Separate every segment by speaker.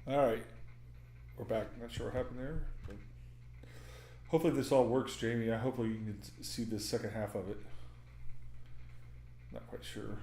Speaker 1: All right, we're back. Not sure what happened there, but hopefully this all works, Jamie. I hopefully you can see the second half of it. Not quite sure.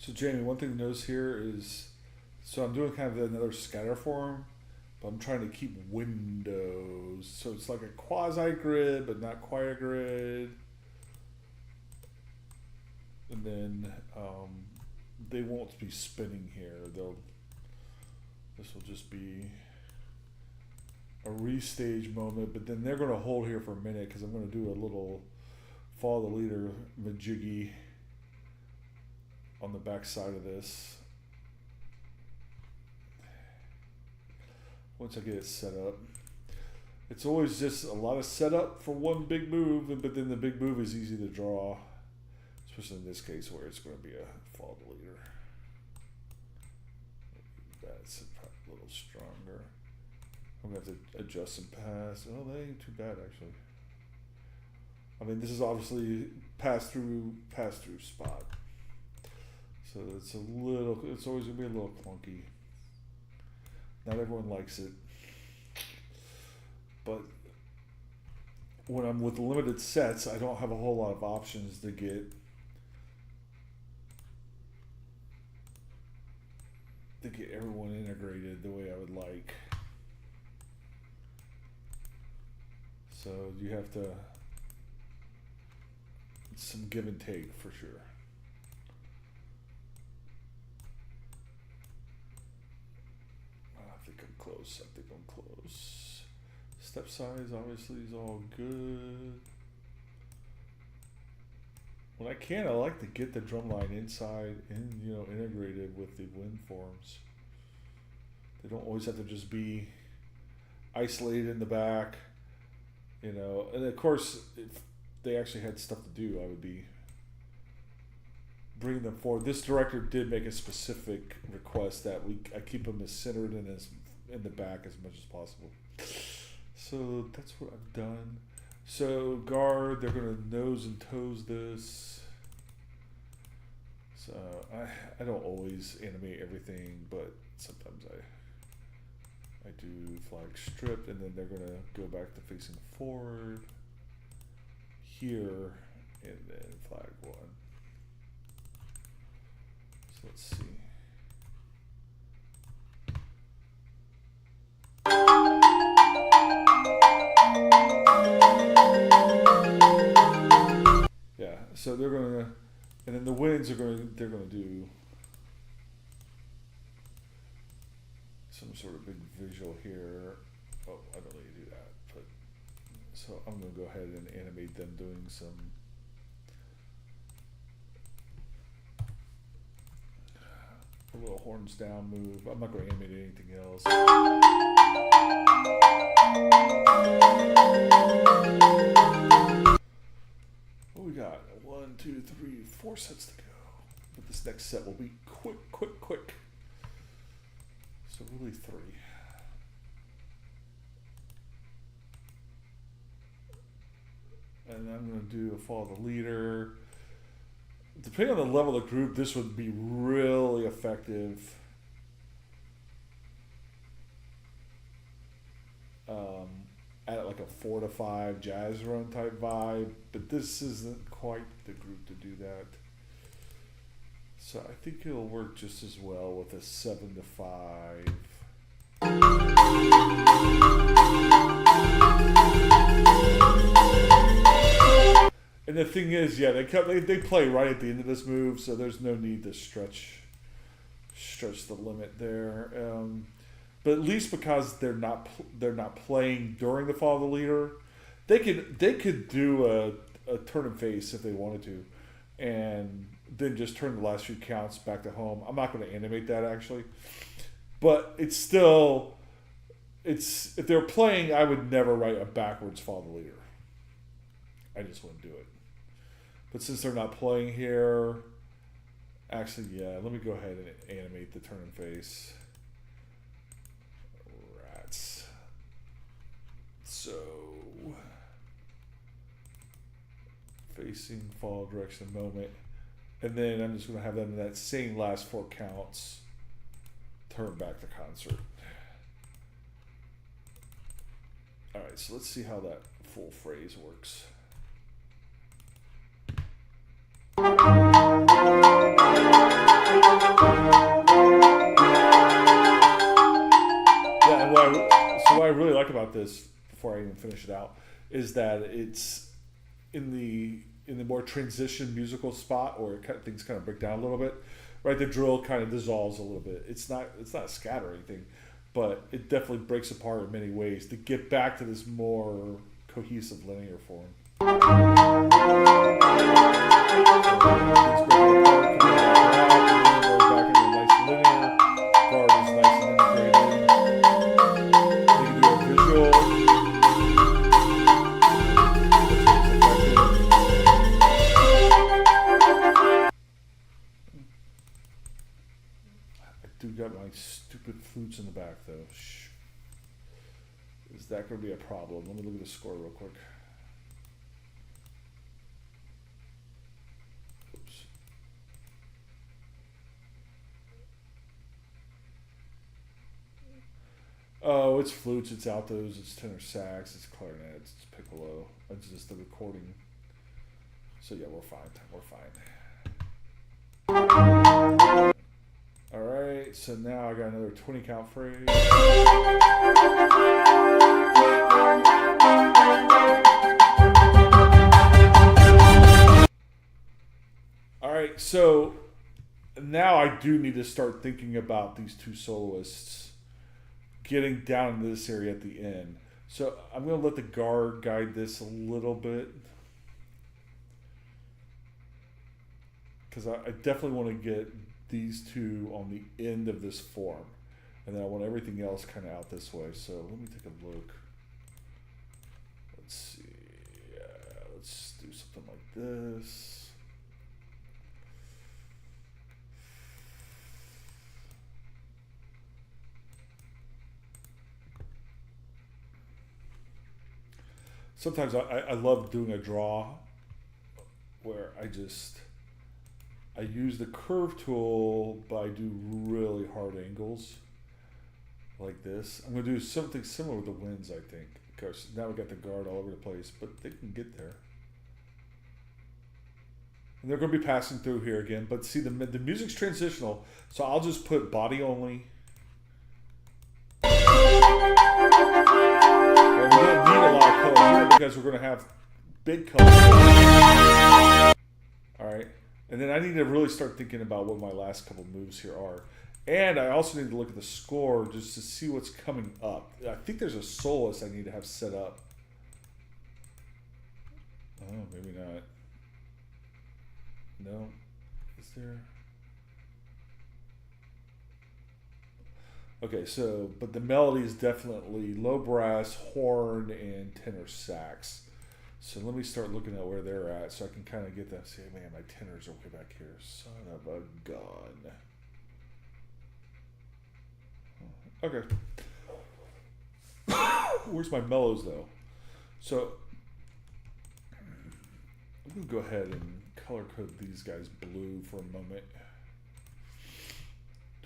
Speaker 1: So Jamie, one thing to notice here is, so I'm doing kind of another scatter form, but I'm trying to keep windows. So it's like a quasi grid, but not quite a grid. And then they won't be spinning here. This will just be a restage moment, but then they're going to hold here for a minute because I'm going to do a little follow the leader majiggy on the back side of this. Once I get it set up, it's always just a lot of setup for one big move, but then the big move is easy to draw, especially in this case where it's going to be a follow the leader. That's a little stronger. I'm going to have to adjust some pass. Oh, that ain't too bad actually. I mean, this is obviously pass through spot. So it's always going to be a little clunky. Not everyone likes it. But when I'm with limited sets, I don't have a whole lot of options to get everyone integrated the way I would like. So you have to, some give and take for sure. I think I'm close. Step size obviously is all good. When I can, I like to get the drum line inside and integrated with the wind forms. They don't always have to just be isolated in the back, and of course if they actually had stuff to do, I would be bringing them forward. This director did make a specific request that I keep them as centered and as in the back as much as possible. So that's what I've done. So guard, they're going to nose and toes this. So I don't always animate everything, but sometimes I do flag stripped, and then they're going to go back to facing forward here, and then flag one. So let's see. Yeah, so they're gonna, and then the winds they're gonna do some sort of big visual here. Oh, I don't really do that, but so I'm gonna go ahead and animate them doing some a little horns down move. I'm not going to animate anything else. What we got? 1, 2, 3, 4 sets to go. But this next set will be quick. So really 3. And I'm going to do a follow the leader. Depending on the level of the group, this would be really effective. At like a 4 to 5 jazz run type vibe, but this isn't quite the group to do that. So I think it'll work just as well with a 7 to 5. And the thing is, yeah, they play right at the end of this move, so there's no need to stretch the limit there. But at least because they're not playing during the fall of the leader, they could do a turn and face if they wanted to, and then just turn the last few counts back to home. I'm not going to animate that actually, but it's still if they're playing, I would never write a backwards fall of the leader. I just wouldn't do it. But since they're not playing here, actually, yeah, let me go ahead and animate the turn and face. Rats. So, facing fall direction moment. And then I'm just going to have them in that same last 4 counts turn back to concert. Alright, so let's see how that full phrase works. Yeah, and what I really like about this, before I even finish it out, is that it's in the more transition musical spot where things kind of break down a little bit, right? The drill kind of dissolves a little bit. It's not a scat or anything, but it definitely breaks apart in many ways to get back to this more cohesive linear form. Got my stupid flutes in the back though. Shh. Is that going to be a problem? Let me look at the score real quick. Oops. Oh, it's flutes, it's altos, it's tenor sax, it's clarinets, it's piccolo. It's just the recording. So yeah, we're fine. We're fine. Alright, so now I got another 20 count phrase. Alright, so now I do need to start thinking about these two soloists getting down into this area at the end. So I'm going to let the guard guide this a little bit, because I definitely want to get these two on the end of this form, and then I want everything else kind of out this way. So let me take a look. Let's see. Let's do something like this. Sometimes I love doing a draw where I use the curve tool, but I do really hard angles like this. I'm going to do something similar with the winds, I think, because now we got the guard all over the place, but they can get there. And they're going to be passing through here again, but see, the music's transitional, so I'll just put body only. And we don't need a lot of color here because we're going to have big color. Alright. And then I need to really start thinking about what my last couple moves here are. And I also need to look at the score just to see what's coming up. I think there's a soloist I need to have set up. Oh, maybe not. No. Is there? Okay, so, but the melody is definitely low brass, horn, and tenor sax. So let me start looking at where they're at so I can kind of get that. See, man, my tenors are way back here. Son of a gun. Okay. Where's my mellows, though? So I'm going to go ahead and color code these guys blue for a moment,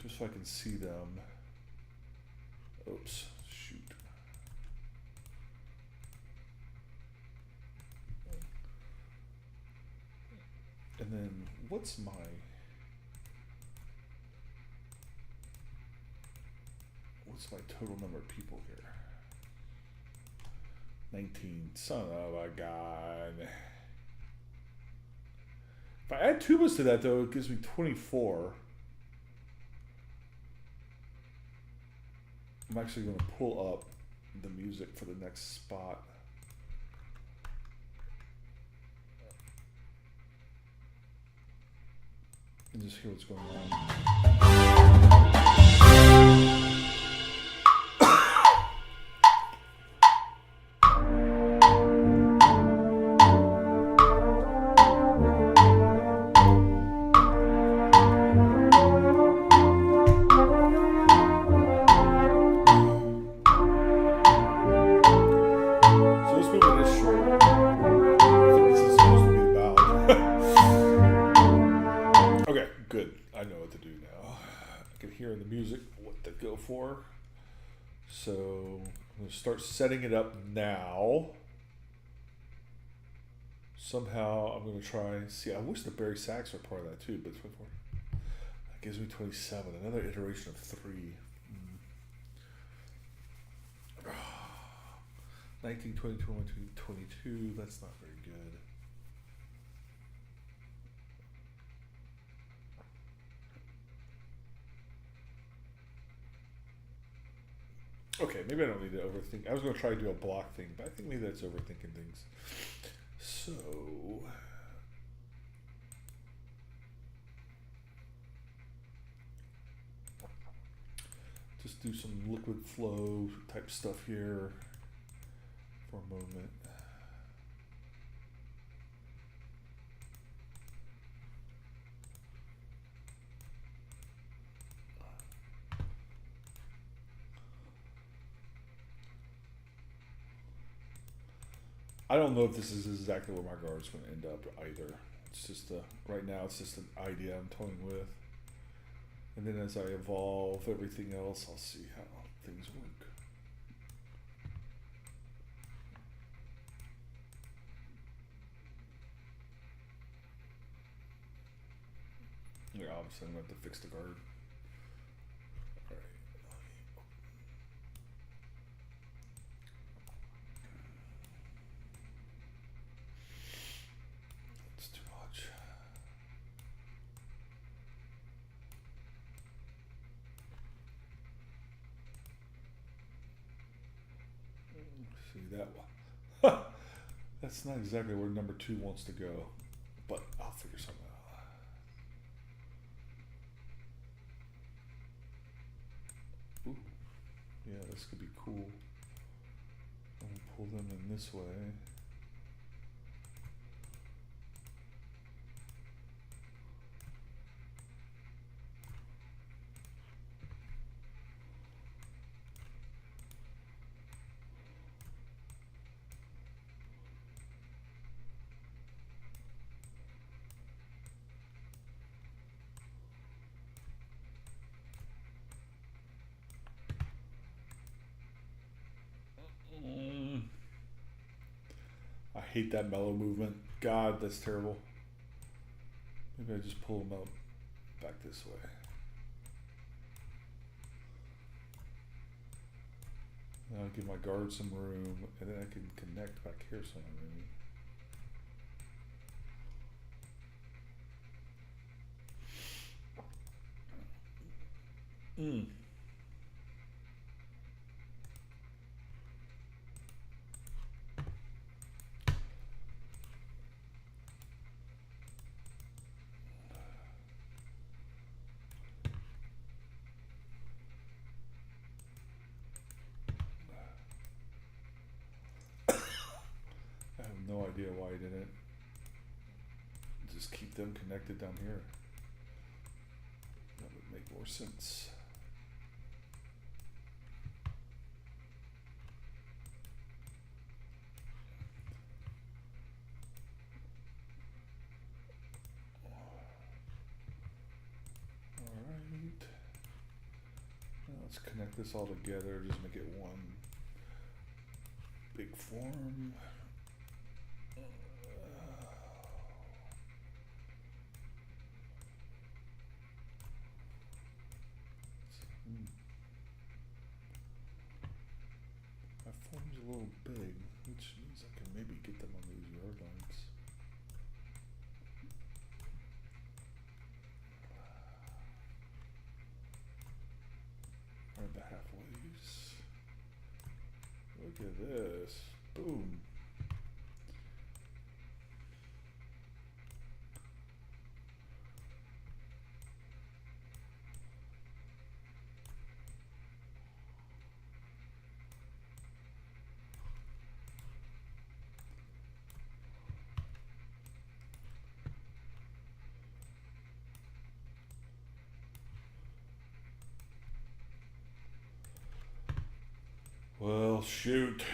Speaker 1: just so I can see them. Oops, shoot. And then what's my What's my total number of people here? 19. Son of a god. If I add tubas to that, though, it gives me 24. I'm actually going to pull up the music for the next spot. And just hear what's going on. So I'm going to start setting it up now. Somehow I'm going to try and see. I wish the Barry sax were part of that too, but 24. That gives me 27. Another iteration of 3. 19, 20, 21, 22. That's not very good. Okay, maybe I don't need to overthink. I was going to try to do a block thing, but I think maybe that's overthinking things. So, just do some liquid flow type stuff here for a moment. I don't know if this is exactly where my guard's going to end up either. It's just right now it's just an idea I'm toying with. And then as I evolve everything else, I'll see how things work. Yeah, obviously I'm going to have to fix the guard. Alright. It's too much. See that one? That's not exactly where number 2 wants to go, but I'll figure something out. Ooh, yeah, this could be cool. I'm gonna pull them in this way. I hate that mellow movement. God, that's terrible. Maybe I just pull them out back this way. Now I'll give my guard some room, and then I can connect back here somewhere. Maybe. I have no idea why I didn't just keep them connected down here. That would make more sense. Alright. Now let's connect this all together, just make it one big form. a little big, which means I can maybe get them on these yard lines. Right the halfways. Look at this. Boom. Well, shoot.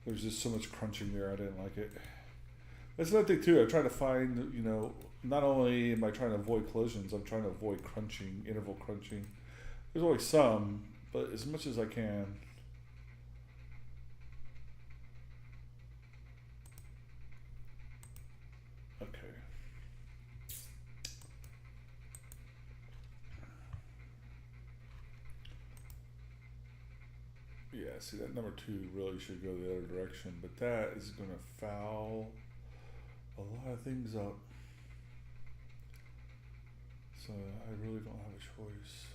Speaker 1: There's just so much crunching there, I didn't like it. That's another thing too, I try to find, you know, not only am I trying to avoid collisions, I'm trying to avoid crunching, interval crunching. There's always some, but as much as I can. Okay. Yeah, see that number 2 really should go the other direction, but that is going to foul a lot of things up. So I really don't have a choice.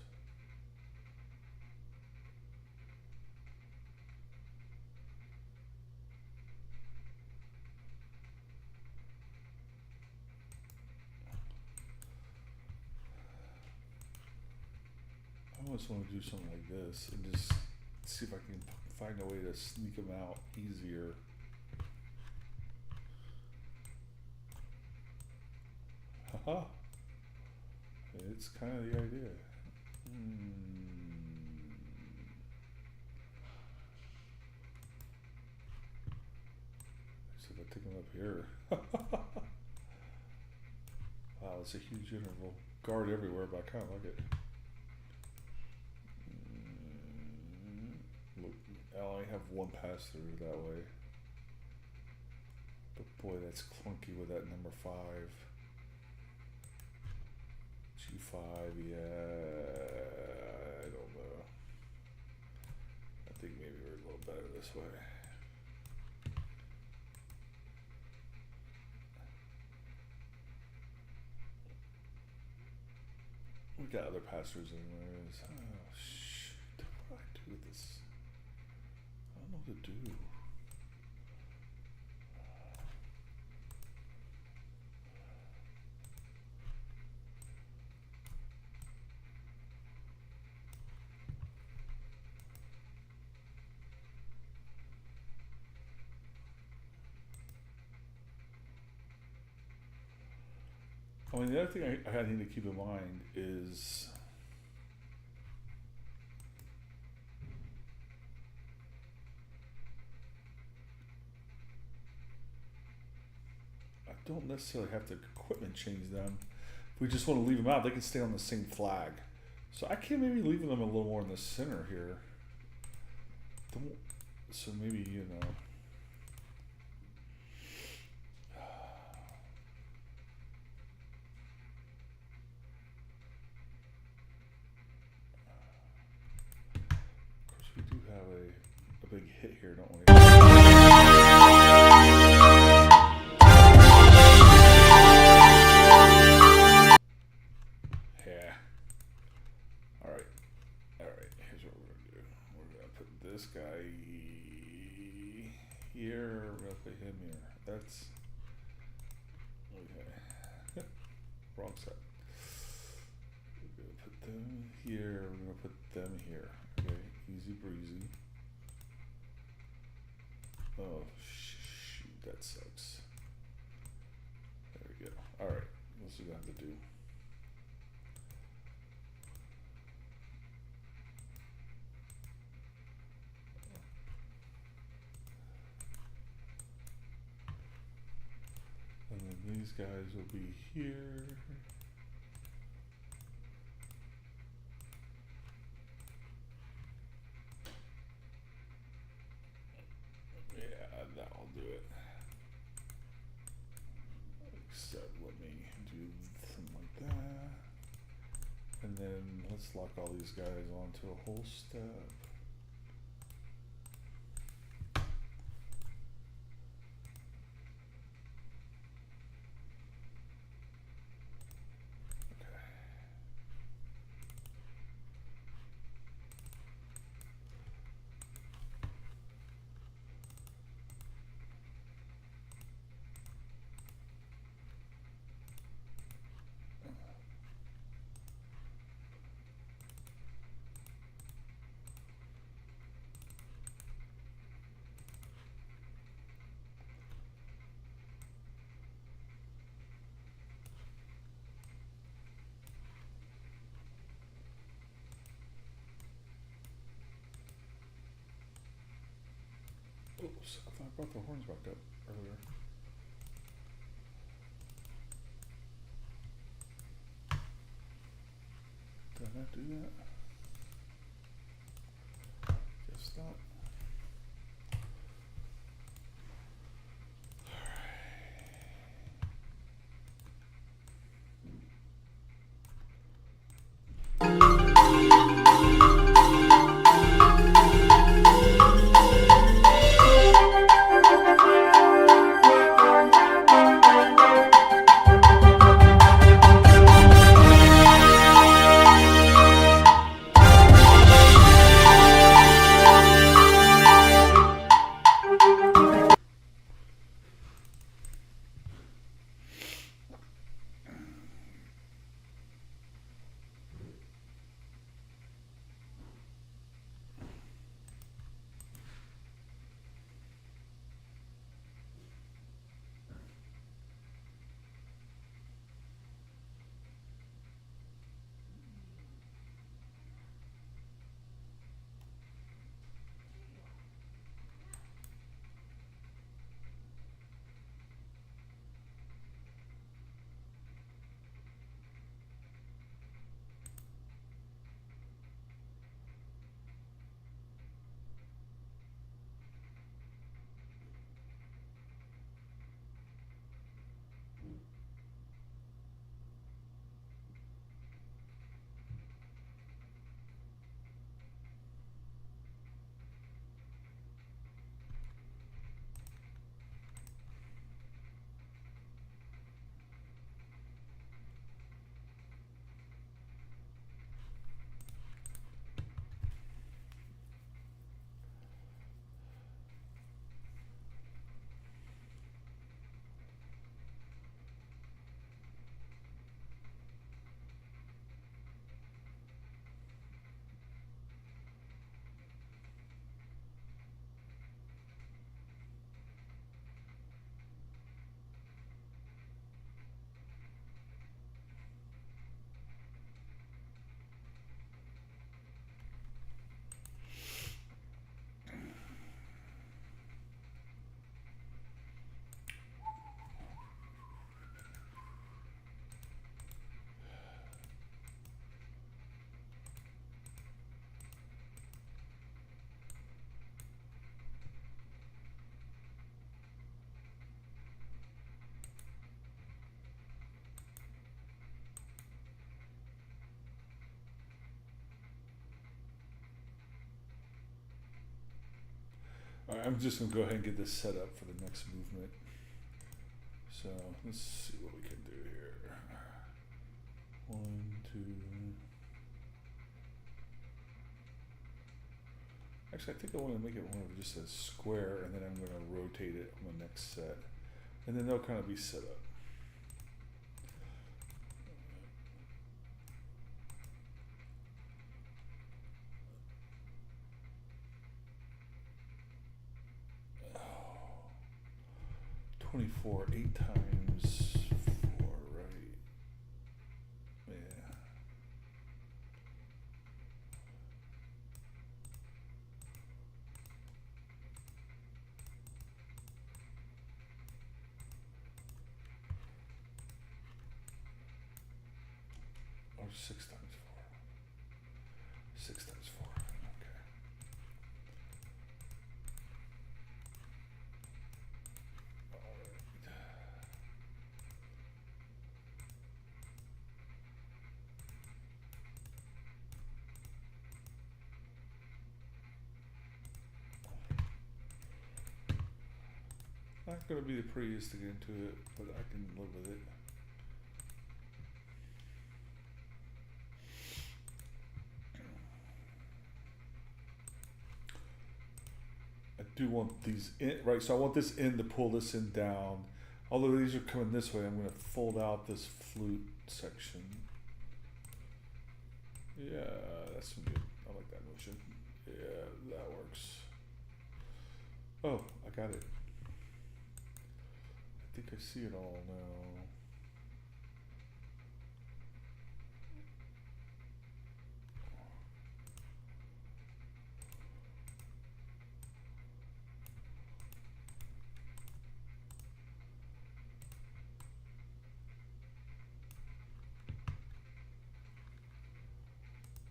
Speaker 1: I almost want to do something like this and just see if I can find a way to sneak them out easier. Haha. It's kind of the idea. So if I take them up here. Wow, it's a huge interval. Guard everywhere, but I kind of like it. Look, I only have one pass through that way. But boy, that's clunky with that number 5. G5, yeah, I don't know. I think maybe we're a little better this way. We got other passers anyways. Oh shoot, what do I do with this? I don't know what to do. I mean, the other thing I need to keep in mind is I don't necessarily have to equipment change them. If we just want to leave them out, they can stay on the same flag. So I can maybe leave them a little more in the center here. So maybe, you know. We do have a big hit here, don't we? Yeah. Alright. Alright, here's what we're going to do. We're going to put this guy here. We're going to put him here. That's... Okay. Wrong side. We're going to put them here. We're going to put them here. Okay, easy breezy. Oh, shoot, that sucks. There we go. Alright, what's we gonna have to do? And then these guys will be here. Yeah, that'll do it. Except let me do something like that. And And then let's lock all these guys onto a whole step. Oops, I thought I brought the horns back up earlier. Did I not do that? Guess not. Alright, I'm just gonna go ahead and get this set up for the next movement. So let's see what we can do here. 1, 2. Actually, I think I want to make it one of just a square, and then I'm going to rotate it on the next set, and then they'll kind of be set up. Oh, 24, 8 times 4, right? Yeah. Or 6 times 4. 6 times 4. Okay. not going to be the prettiest to get into it, but I can live with it. I do want these in, right, so I want this in to pull this in down. Although these are coming this way, I'm going to fold out this flute section. Yeah, that's some good. I like that motion. Yeah, that works. Oh, I got it. I think I see it all now.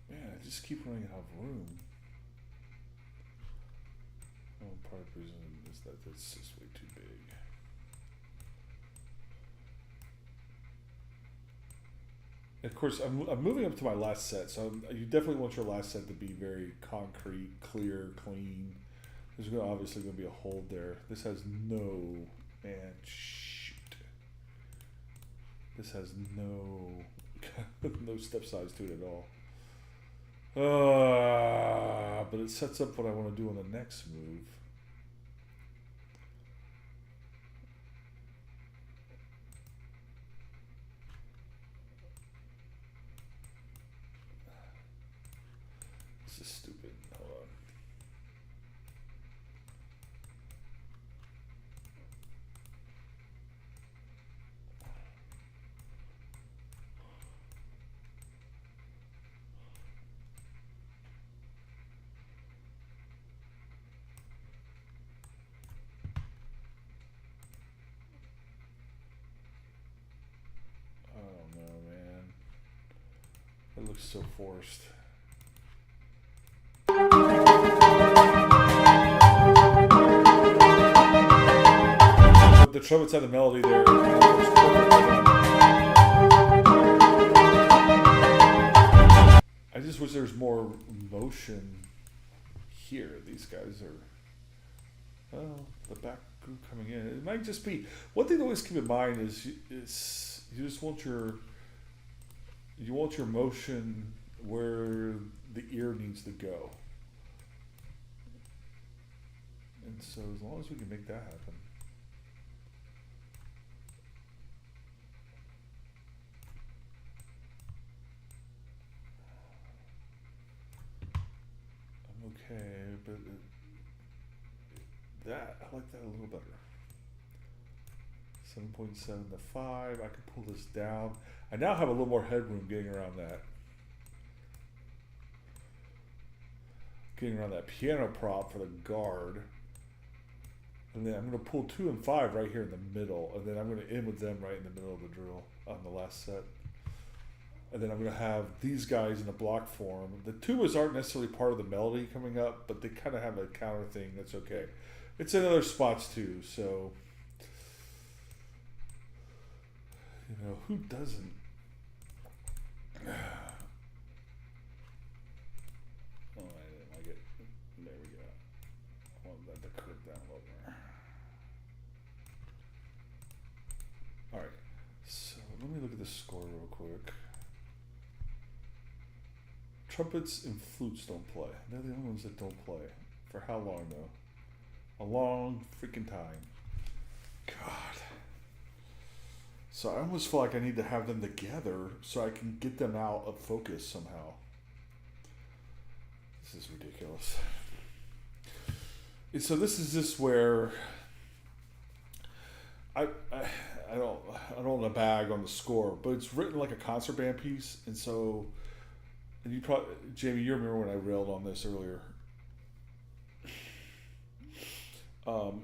Speaker 1: Man, I just keep running out of room. Oh, part of the reason is that it's just way too big. Of course, I'm moving up to my last set, so you definitely want your last set to be very concrete, clear, clean. There's obviously going to be a hold there. This has no, man, shoot. This has no, no step size to it at all. But it sets up what I want to do on the next move. This is stupid. Hold on. It looks so forced. The trumpets have the melody there. I just wish there was more motion here. These guys are, well, the back group coming in. It might just be, one thing to always keep in mind is you just want your motion where the ear needs to go. And so as long as we can make that happen. I'm okay, but that, I like that a little better. 7.7 to 5, I can pull this down. I now have a little more headroom getting around that. Getting around that piano prop for the guard. And then I'm going to pull 2 and 5 right here in the middle. And then I'm going to end with them right in the middle of the drill on the last set. And then I'm going to have these guys in a block form. The tubas aren't necessarily part of the melody coming up, but they kind of have a counter thing that's okay. It's in other spots too, so... You know, who doesn't? Oh, I didn't like it. There we go. I want that to curve down a little more. Alright, so let me look at the score real quick. Trumpets and flutes don't play. They're the only ones that don't play. For how long, though? A long freaking time. God. So I almost feel like I need to have them together so I can get them out of focus somehow. This is ridiculous. And so this is just where I don't want to bag on the score, but it's written like a concert band piece, and so, and you probably, Jamie, you remember when I railed on this earlier.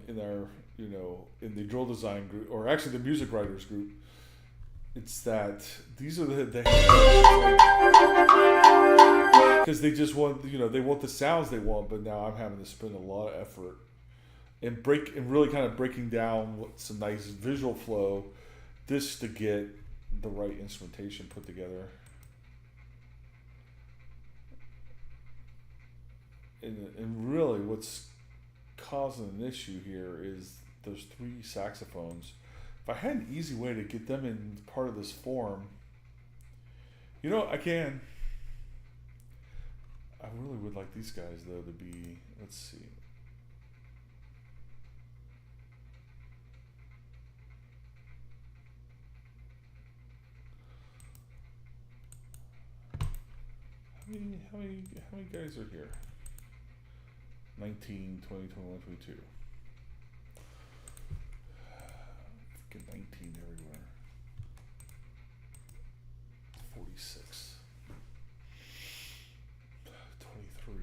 Speaker 1: In our, you know, in the drill design group, or actually the music writers group, it's that these are the because they just want, you know, they want the sounds they want, but now I'm having to spend a lot of effort and really kind of breaking down some nice visual flow, this to get the right instrumentation put together. And really what's causing an issue here is those three saxophones. If I had an easy way to get them in part of this form, you know, I can. I really would like these guys though to be. Let's see. How many guys are here? 19, 20, 21, 22. Freaking 19 everywhere. 46. 23.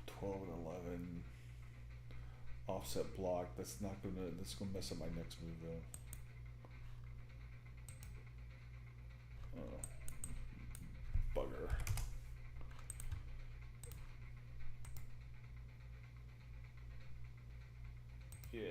Speaker 1: 12 and 11. Offset block. That's gonna mess up my next move though. Bugger. Yeah.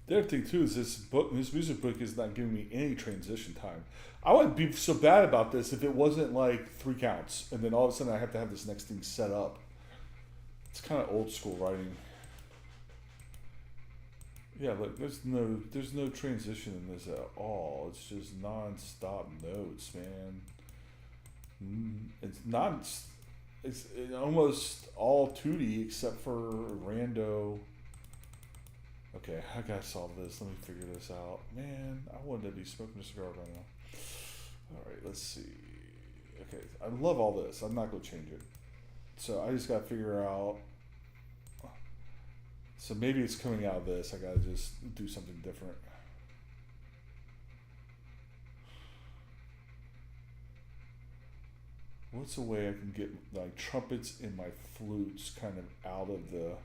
Speaker 1: The other thing too is this music book is not giving me any transition time. I wouldn't be so bad about this if it wasn't like 3 counts and then all of a sudden I have to have this next thing set up. It's kind of old school writing. Yeah, look, there's no transition in this at all. It's just non-stop notes, man. It's not. It's almost all 2D except for rando. Okay, I gotta solve this. Let me figure this out. Man, I wanted to be smoking a cigar right now. Alright, let's see. Okay, I love all this. I'm not gonna change it. So I just gotta figure out. So maybe it's coming out of this. I gotta just do something different. What's a way I can get my trumpets and my flutes kind of out of the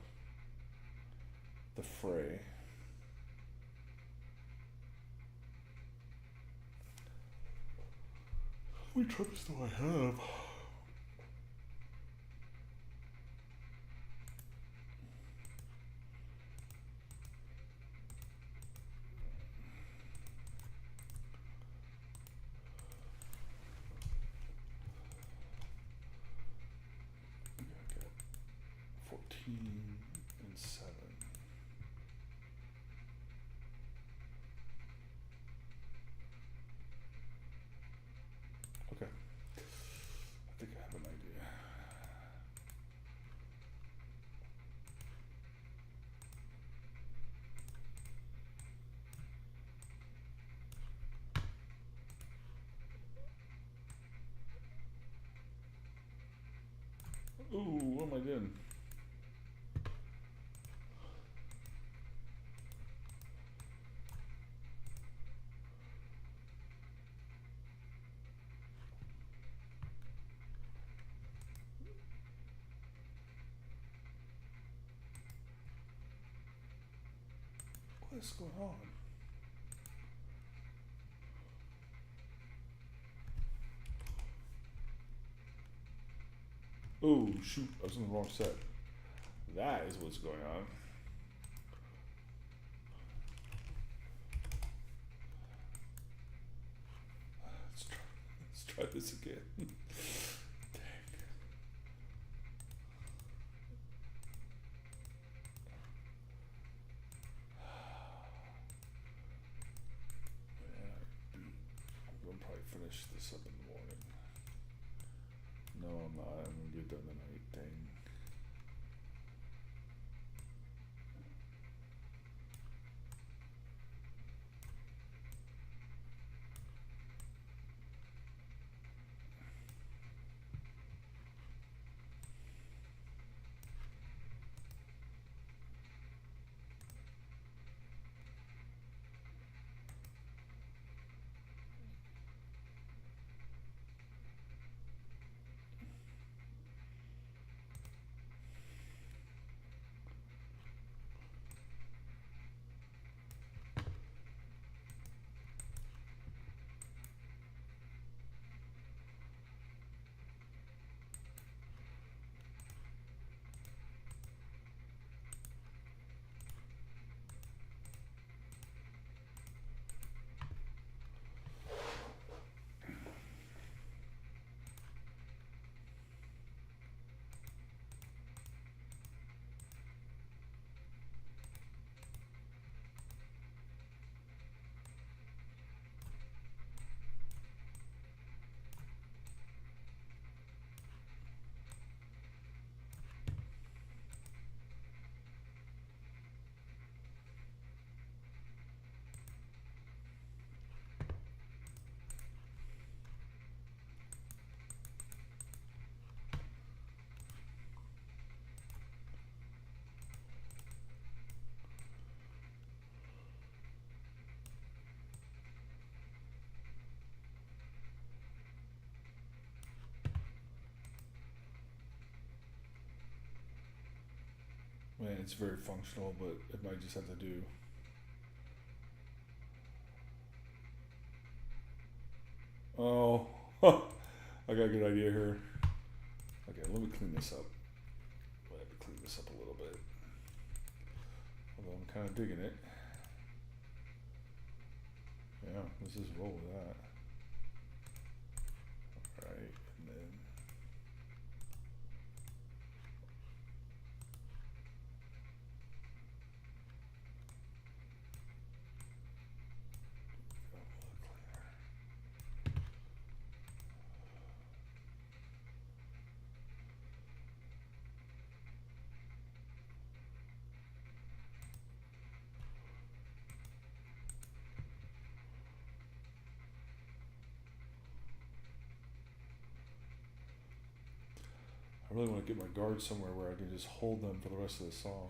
Speaker 1: fray? How many trumpets do I have? I got 14 and 7. Okay. I think I have an idea. Ooh, what am I doing? What is going on? Oh shoot, I was in the wrong set. That is what's going on. Let's try this again. Dang. Man, I'm gonna probably finish this up in the morning. No, I'm not. I'm gonna get done tonight. Dang. it's very functional, but it might just have to do. Oh, I got a good idea here. Okay, let me clean this up. Let me clean this up a little bit. Although I'm kind of digging it. Yeah, let's just roll with that. Alright, and then I really want to get my guards somewhere where I can just hold them for the rest of the song.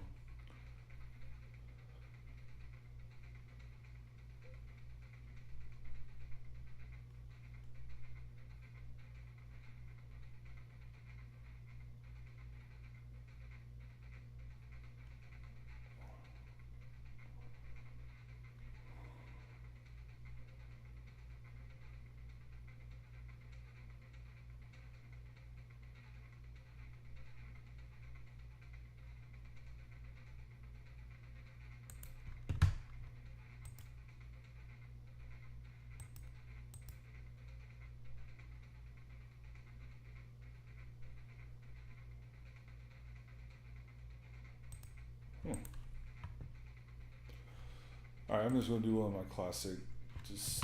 Speaker 1: Alright, I'm just going to do one of my classic, just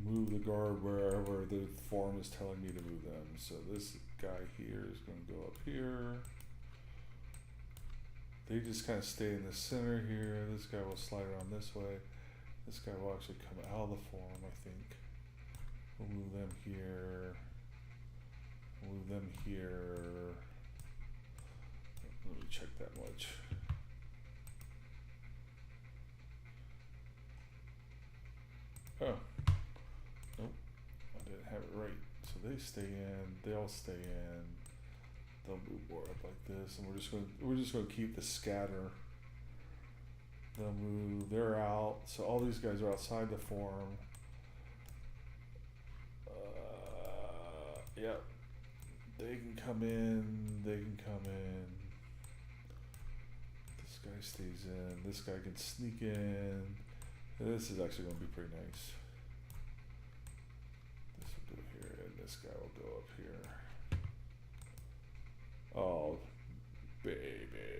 Speaker 1: move the guard wherever the form is telling me to move them. So this guy here is going to go up here. They just kind of stay in the center here. This guy will slide around this way. This guy will actually come out of the form, I think. We'll move them here. Move them here. Let me check that much. Oh. Nope. I didn't have it right. So they stay in. They all stay in. They'll move more up like this, and we're just going to keep the scatter. They'll move. They're out. So all these guys are outside the form. Yep. They can come in. They can come in. This guy stays in. This guy can sneak in. This is actually going to be pretty nice. This will go here, and this guy will go up here. Oh, baby!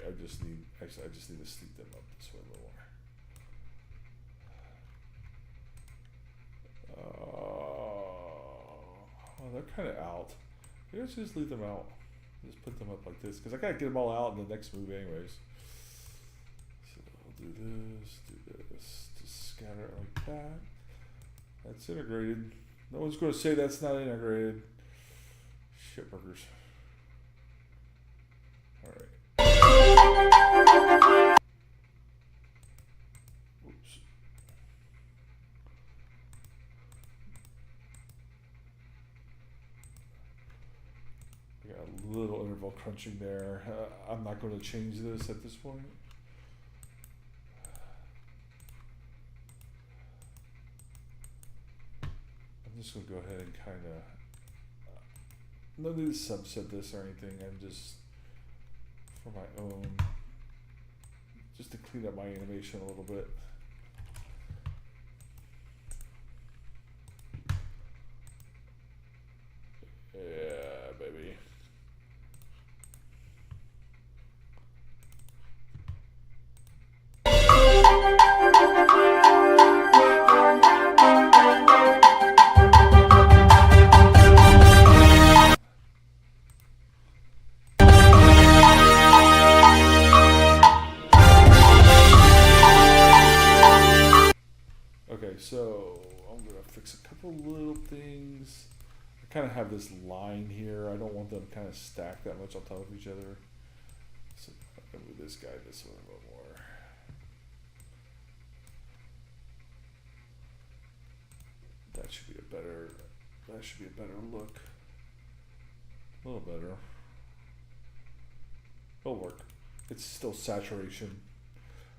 Speaker 1: I just need to sneak them up this way a little more. Oh, they're kind of out. Maybe let's just leave them out. Just put them up like this, because I gotta get them all out in the next move, anyways. So I'll do this, just scatter it like that. That's integrated. No one's going to say that's not integrated. Shitburgers. Alright. Oops. We got a little interval crunching there. I'm not going to change this at this point. I'm just going to go ahead and kind of no need to subset this or anything. I'm just for my own, just to clean up my animation a little bit. Yeah, baby. So I'm gonna fix a couple little things. I kind of have this line here. I don't want them kind of stacked that much on top of each other. So I'm gonna move this guy this way a little more. That should be a better. That should be a better look. A little better. It'll work. It's still saturation,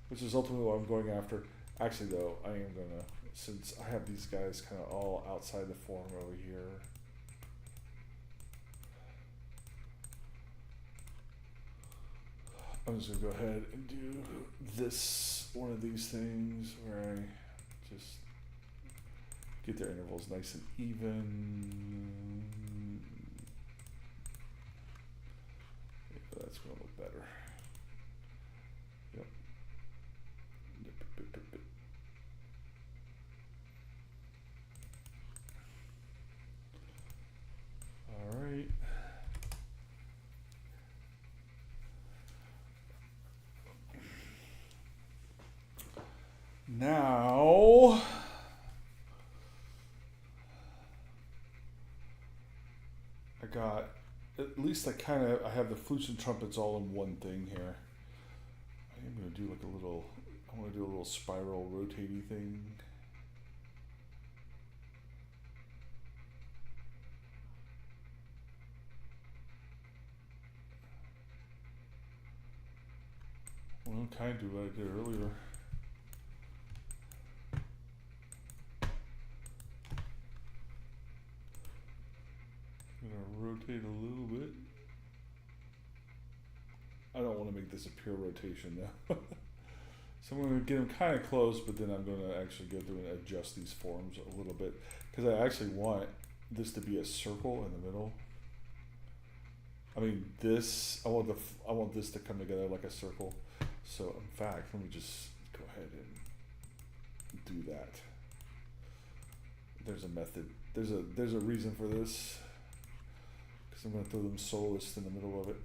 Speaker 1: which is ultimately what I'm going after. Actually, though, I am gonna, since I have these guys kind of all outside the form over here. I'm just gonna go ahead and do this, one of these things where I just get their intervals nice and even. Yeah, that's gonna look better. Yep. All right. Now, I got, at least I have the flutes and trumpets all in one thing here. I am going to do like a little, I want to do a little spiral rotating thing. Well, kind of do what I did earlier. I'm going to rotate a little bit. I don't want to make this a pure rotation now. So I'm going to get them kind of close, but then I'm going to actually go through and adjust these forms a little bit, because I actually want this to be a circle in the middle. I mean, this, I want this to come together like a circle. So in fact, let me just go ahead and do that. There's a method. There's a reason for this, because I'm going to throw them soloist in the middle of it.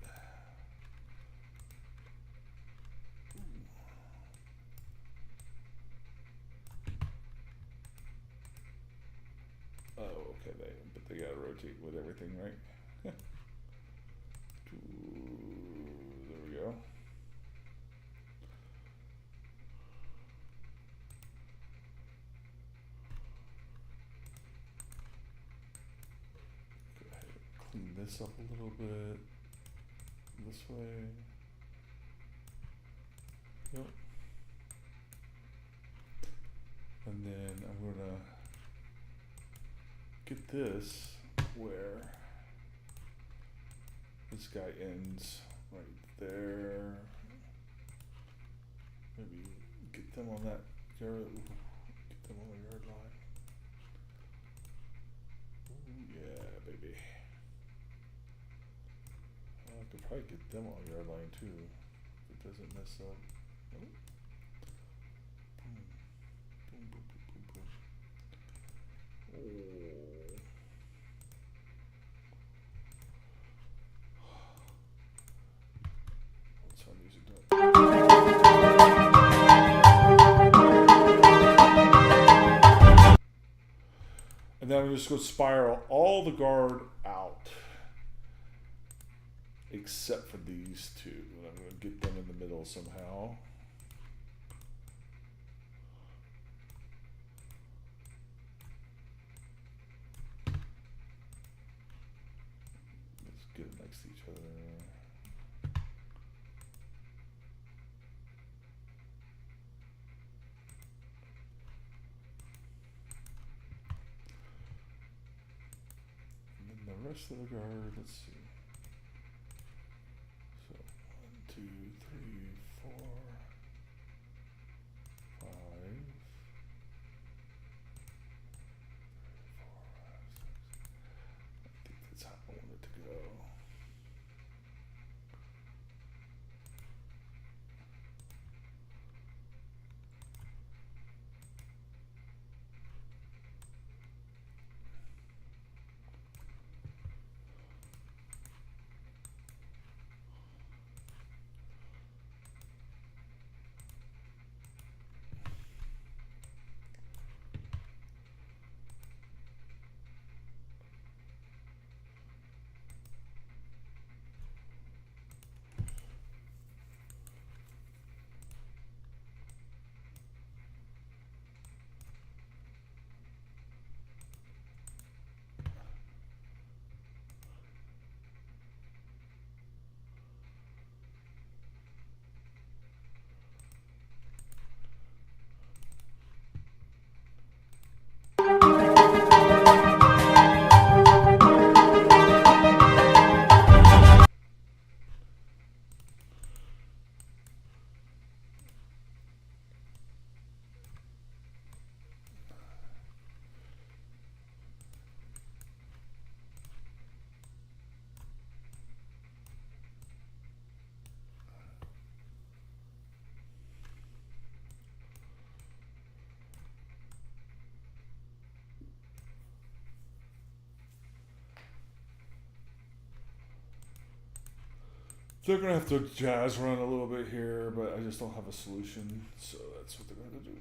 Speaker 1: Oh, okay, but they gotta rotate with everything, right? There we go. Go ahead and clean this up a little bit. This way. Yep. And then I'm gonna get this where this guy ends right there. Maybe get them on that yard. Get them on the yard line. Ooh, yeah, baby. I could probably get them on yard line too, if it doesn't mess up. Nope. Boom. Boom, boom, boom, boom, boom. Oh. What's our music doing? And then I'm just going to spiral all the guard out, except for these two. And I'm going to get them in the middle somehow. Let's get them next to each other. The rest of the guard, let's see. So 1, 2, 3, 4, 5, 4, 6. I think that's how I want it to go. They're gonna have to jazz run a little bit here, but I just don't have a solution, so that's what they're gonna do.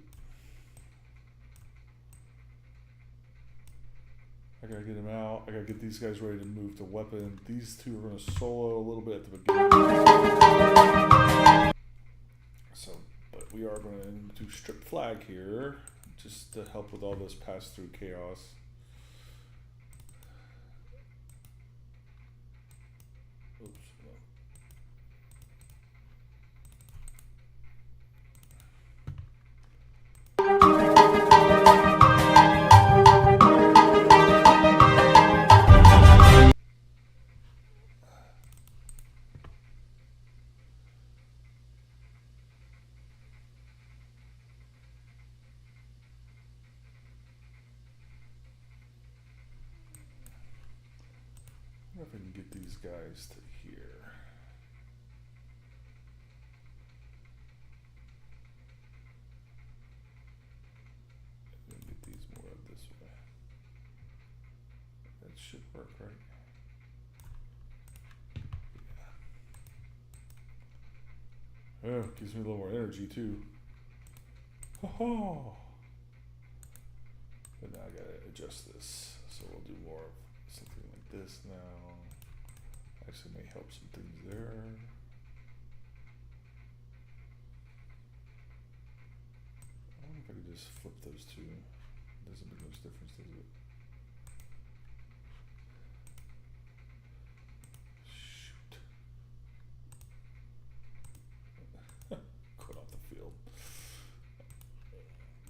Speaker 1: I gotta get him out. I gotta get these guys ready to move to weapon. These two are gonna solo a little bit at the beginning. So, but we are gonna do strip flag here, just to help with all this pass-through chaos. Oops. No. I wonder if I can get these guys to here. And get these more up this way. That should work, right? Yeah. Oh, gives me a little more energy too. Oh. But now I gotta adjust this. So we'll do more of something like this now. Actually may help some things there. I wonder if I could just flip those two. Doesn't make much difference, does it? Shoot. Quit off the field.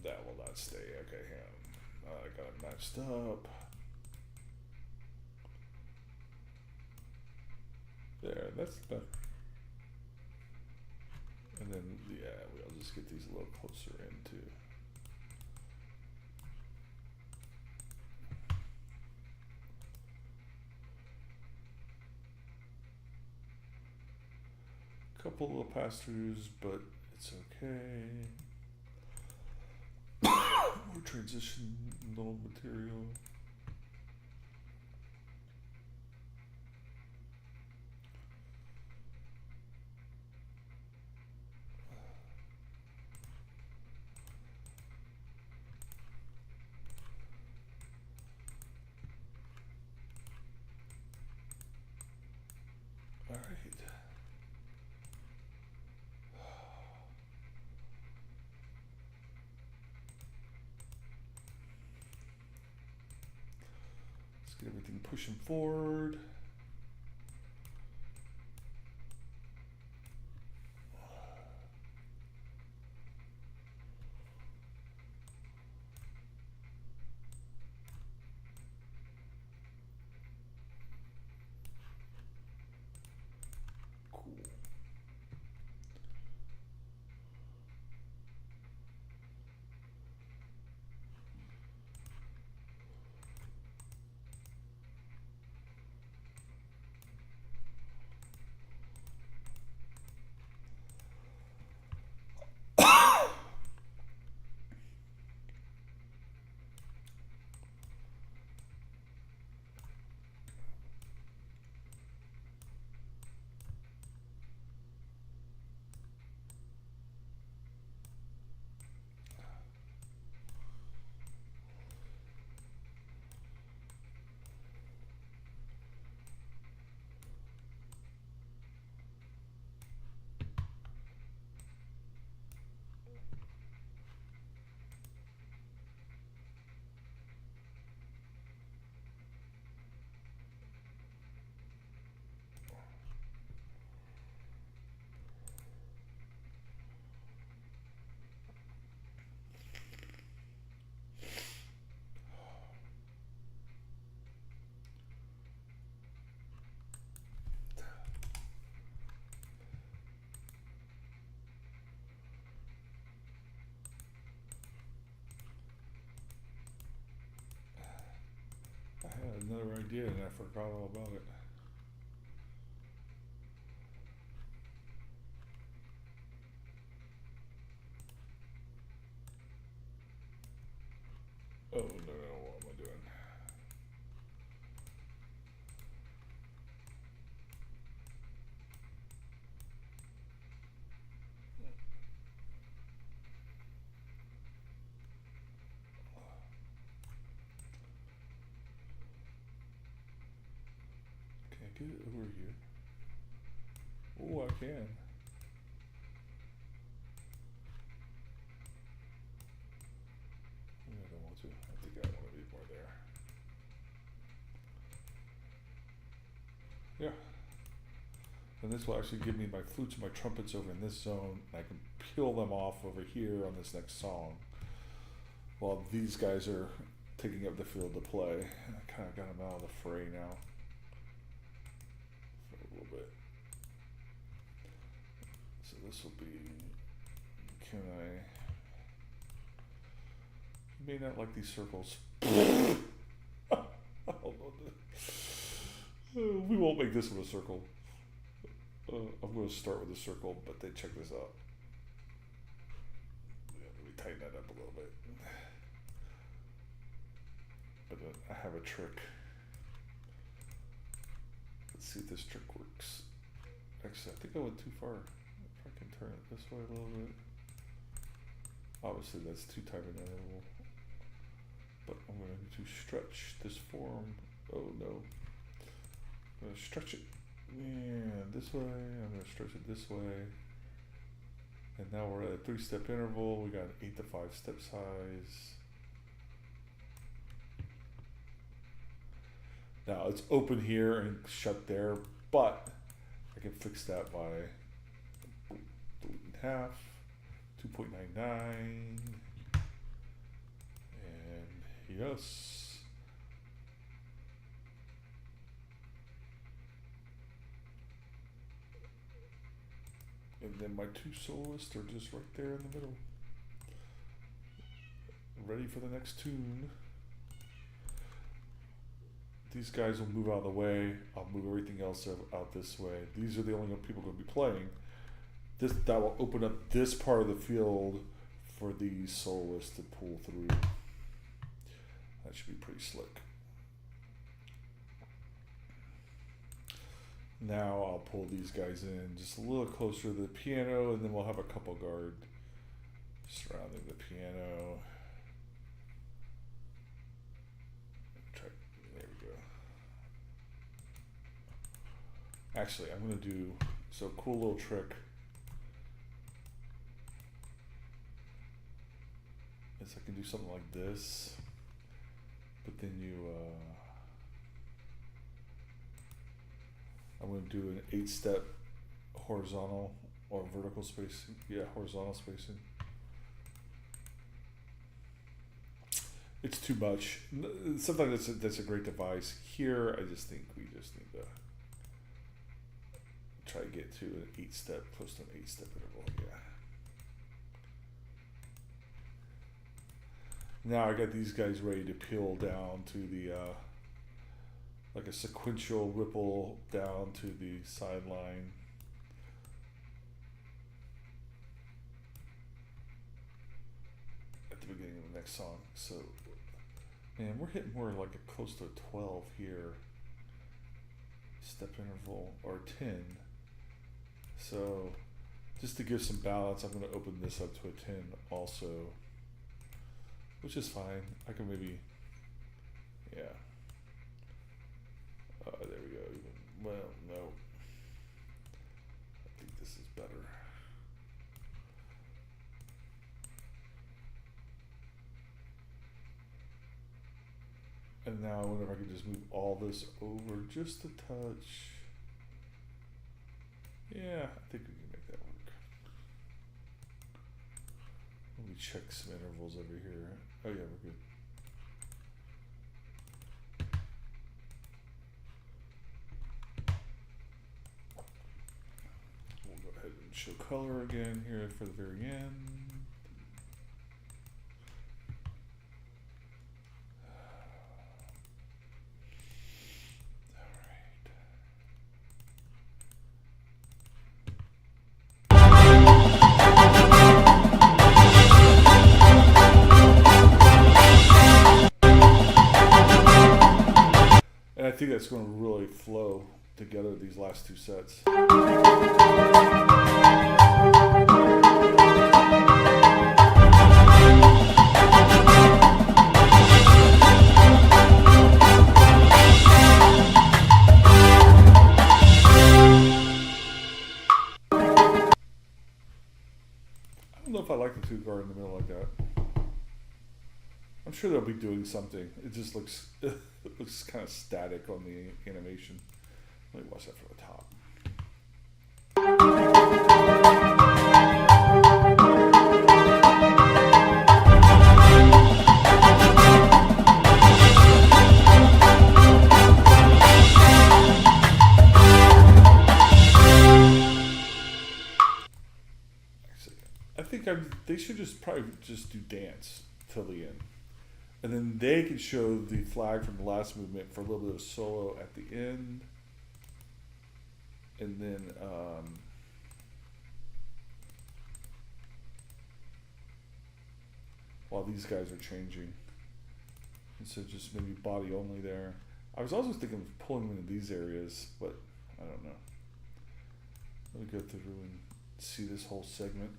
Speaker 1: That will not stay. Okay, I got it matched up. There, that's better. And then, yeah, we'll just get these a little closer in too. Couple little pass-throughs, but it's okay. More transitional material. All right. Let's get everything pushing forward. Cool. I had another idea and I forgot all about it. Oh no, what am I doing? get it over here? Oh, I can. I don't want to. I think I want to be more there. Yeah. And this will actually give me my flutes and my trumpets over in this zone. And I can peel them off over here on this next song. While these guys are taking up the field to play. And I kind of got them out of the fray now. For a little bit. So this will be... Can I... You may not like these circles. We won't make this one a circle. I'm going to start with a circle, but then check this out. Yeah, let me tighten that up a little bit. But I have a trick. Let's see if this trick works. Actually, I think I went too far. If I can turn it this way a little bit. Obviously, that's too tight an interval. But I'm going to stretch this form. Oh no. I'm going to stretch it. Yeah, this way. I'm going to stretch it this way. And now we're at a 3-step interval. We got an 8 to 5 step size. Now it's open here and shut there, but I can fix that by deleting half, 2.99, and yes. And then my two soloists are just right there in the middle. Ready for the next tune. These guys will move out of the way. I'll move everything else out this way. These are the only people going to be playing. That will open up this part of the field for these soloists to pull through. That should be pretty slick. Now I'll pull these guys in just a little closer to the piano, and then we'll have a couple guard surrounding the piano. There we go. Actually, I'm going to do so cool little trick. Is I can do something like this, but then I'm going to do an 8-step horizontal or vertical spacing. Yeah, horizontal spacing. It's too much. Sometimes that's a great device. Here, I just think we just need to try to get to an 8-step, close to an 8-step interval. Yeah. Now I got these guys ready to peel down to the like a sequential ripple down to the sideline. At the beginning of the next song. So, man, we're hitting more like a close to a 12 here. Step interval, or 10. So, just to give some balance, I'm going to open this up to a 10 also. Which is fine. I can maybe, yeah. There we go. Well, no. I think this is better. And now I wonder if I could just move all this over just a touch. Yeah, I think we can make that work. Let me check some intervals over here. Oh yeah, we're good. We'll go ahead and show color again here for the very end. And I think that's going to really flow together these last two sets. don't know if I like the two guard in the middle like that. I'm sure they'll be doing something. It just looks it looks kind of static on the animation. Let me watch that from the top. I think they should just probably just do dance till the end. And then they can show the flag from the last movement for a little bit of solo at the end. And then while these guys are changing. And so just maybe body only there. I was also thinking of pulling them into these areas, but I don't know. Let me go through and see this whole segment.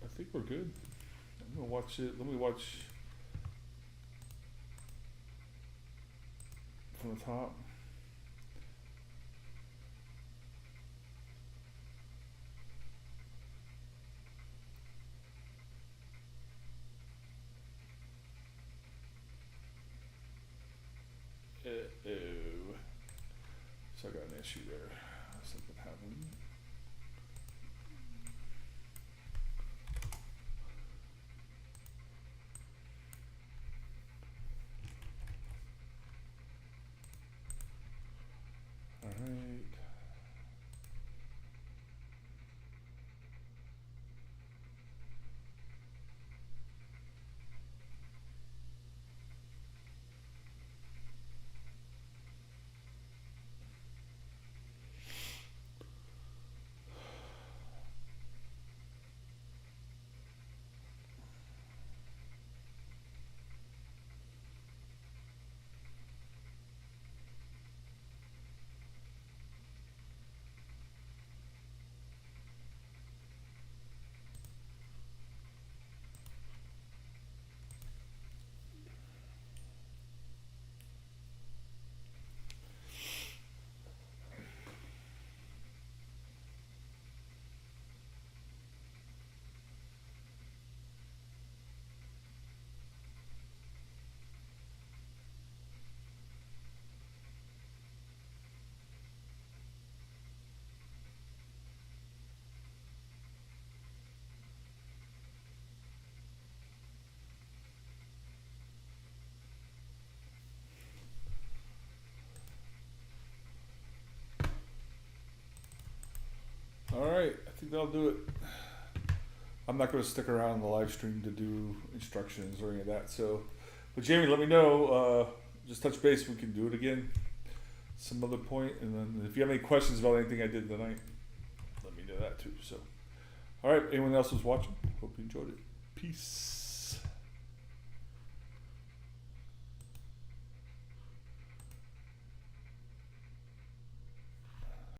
Speaker 1: I think we're good. I'm gonna watch it. Let me watch from the top. So I got an issue there. Something happened. All right. All right, I think that'll do it. I'm not going to stick around the live stream to do instructions or any of that. So, but Jamie, let me know. Just touch base. We can do it again some other point. And then if you have any questions about anything I did tonight, let me know that too. So, all right, anyone else who's watching, hope you enjoyed it. Peace.